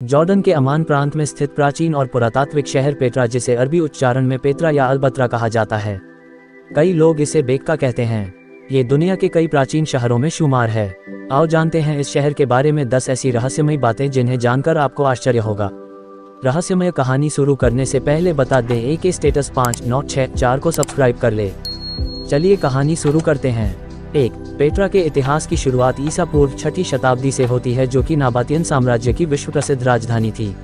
Jordan के अमान प्रांत में स्थित प्राचीन और पुरातात्विक शहर पेट्रा, जिसे अरबी उच्चारण में पेत्रा या अलबत्रा कहा जाता है। कई लोग इसे बेक्का कहते हैं। ये दुनिया के कई प्राचीन शहरों में शुमार है। आओ जानते हैं इस शहर के बारे में 10 ऐसी रहस्यमयी बातें जिन्हें जानकर आपको आश्चर्य होगा। रहस्यमय कहानी शुरू करने से पहले बता दें, एक स्टेटस 5964 को सब्सक्राइब कर ले। चलिए कहानी शुरू करते हैं। 1. पेट्रा के इतिहास की शुरुआत ईसा पूर्व 6ठी शताब्दी से होती है, जो कि नाबातियन साम्राज्य की विश्व प्रसिद्ध राजधानी थी।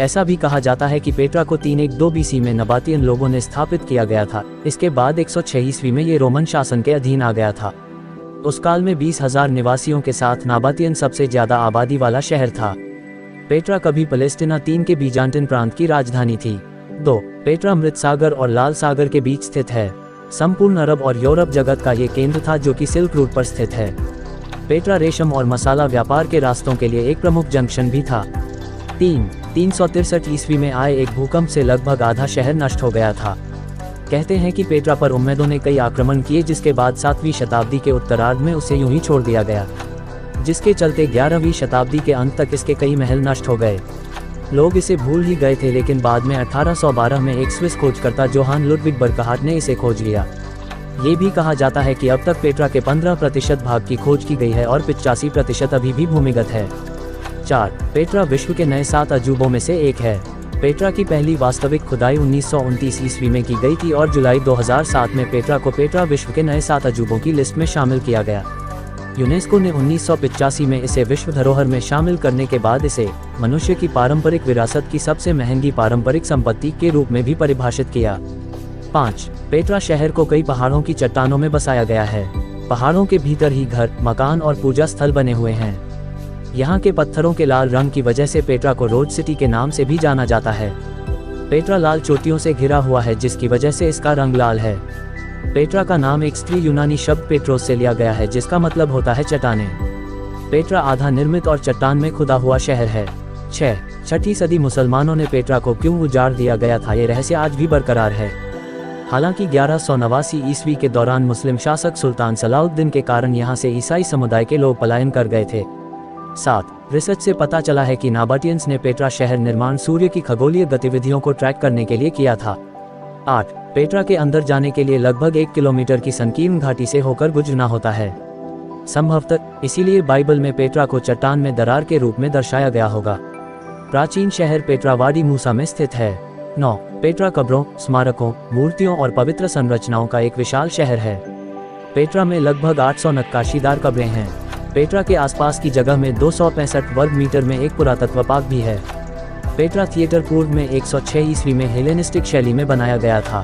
ऐसा भी कहा जाता है कि पेट्रा को 312 BC में नबातियन लोगों ने स्थापित किया गया था। इसके बाद 106 ईस्वी में ये रोमन शासन के अधीन आ गया था। उस काल में 20,000 निवासियों के साथ नाबातियन सबसे ज्यादा आबादी वाला शहर था। पेट्रा कभी पलेस्टीना 3 के बीजांटिन प्रांत की राजधानी थी। 2. पेट्रा मृत सागर और लाल सागर के बीच स्थित है। संपूर्ण अरब और यूरोप जगत का ये केंद्र था, जो कि सिल्क रूट पर स्थित है। पेट्रा रेशम और मसाला व्यापार के रास्तों के लिए एक प्रमुख जंक्शन भी था। 3. 363 ईस्वी में आए एक भूकंप से लगभग आधा शहर नष्ट हो गया था। कहते हैं कि पेट्रा पर उम्मदों ने कई आक्रमण किए, जिसके बाद 7वीं शताब्दी के उत्तरार्ध में उसे यूं ही छोड़ दिया गया, जिसके चलते 11वीं शताब्दी के अंत तक इसके कई महल नष्ट हो गए। लोग इसे भूल ही गए थे, लेकिन बाद में 1812 में एक स्विस खोजकर्ता जोहान लुडविग बर्कहार्ट ने इसे खोज लिया। ये भी कहा जाता है कि अब तक पेट्रा के 15% भाग की खोज की गई है और 85% अभी भी भूमिगत है। 4. पेट्रा विश्व के नए 7 अजूबों में से एक है। पेट्रा की पहली वास्तविक खुदाई 1929 ईस्वी में की गई थी और जुलाई 2007 में पेट्रा को पेट्रा विश्व के नए 7 अजूबों की लिस्ट में शामिल किया गया। यूनेस्को ने 1985 में इसे विश्व धरोहर में शामिल करने के बाद इसे मनुष्य की पारंपरिक विरासत की सबसे महंगी पारंपरिक संपत्ति के रूप में भी परिभाषित किया। 5. पेट्रा शहर को कई पहाड़ों की चट्टानों में बसाया गया है। पहाड़ों के भीतर ही घर, मकान और पूजा स्थल बने हुए हैं। यहाँ के पत्थरों के लाल रंग की वजह से पेट्रा को रोज सिटी के नाम से भी जाना जाता है। पेट्रा लाल चोटियों से घिरा हुआ है, जिसकी वजह से इसका रंग लाल है। पेट्रा का नाम एक स्त्री यूनानी शब्द पेट्रोस से लिया गया है, जिसका मतलब होता है चट्टानें। पेट्रा आधा निर्मित और चट्टान में खुदा हुआ शहर है। 6. 6ठी सदी मुसलमानों ने पेट्रा को क्यों उजाड़ दिया गया था, ये रहस्य आज भी बरकरार है। हालांकि 1189 ईस्वी के दौरान मुस्लिम शासक सुल्तान सलाउद्दीन के कारण यहाँ से ईसाई समुदाय के लोग पलायन कर गए थे। 7. रिसर्च से पता चला है कि नाबाटियंस ने पेट्रा शहर निर्माण सूर्य की खगोलीय गतिविधियों को ट्रैक करने के लिए किया था। 8. पेट्रा के अंदर जाने के लिए लगभग 1 किलोमीटर की संकीर्ण घाटी से होकर गुजरना होता है। संभवतः इसीलिए बाइबल में पेट्रा को चट्टान में दरार के रूप में दर्शाया गया होगा। प्राचीन शहर पेट्रा वाडी मूसा में स्थित है। 9. पेट्रा कब्रों, स्मारकों, मूर्तियों और पवित्र संरचनाओं का एक विशाल शहर है। पेट्रा में लगभग 800 नक्काशीदार कब्रें हैं। पेट्रा के आसपास की जगह में 265 वर्ग मीटर में एक पुरातत्व पार्क भी है। पेट्रा थिएटर पूर्व में 106 ईस्वी में हेलेनिस्टिक शैली में बनाया गया था।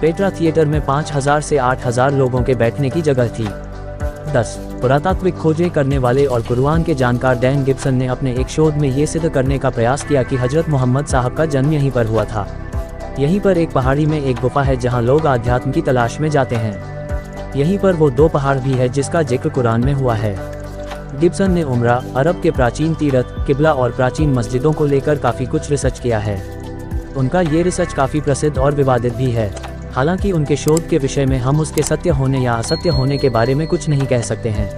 पेट्रा थिएटर में 5000 से 8000 लोगों के बैठने की जगह थी। 10. पुरातात्विक खोजें करने वाले और कुरान के जानकार डैन गिब्सन ने अपने एक शोध में ये सिद्ध करने का प्रयास किया कि हजरत मोहम्मद साहब का जन्म यहीं पर हुआ था। यहीं पर एक पहाड़ी में एक गुफा है, जहां लोग आध्यात्म की तलाश में जाते हैं। यहीं पर वो 2 पहाड़ भी है जिसका जिक्र कुरान में हुआ है। गिब्सन ने उम्रा, अरब के प्राचीन तीर्थ, किबला और प्राचीन मस्जिदों को लेकर काफ़ी कुछ रिसर्च किया है। उनका ये रिसर्च काफ़ी प्रसिद्ध और विवादित भी है। हालांकि उनके शोध के विषय में हम उसके सत्य होने या असत्य होने के बारे में कुछ नहीं कह सकते हैं।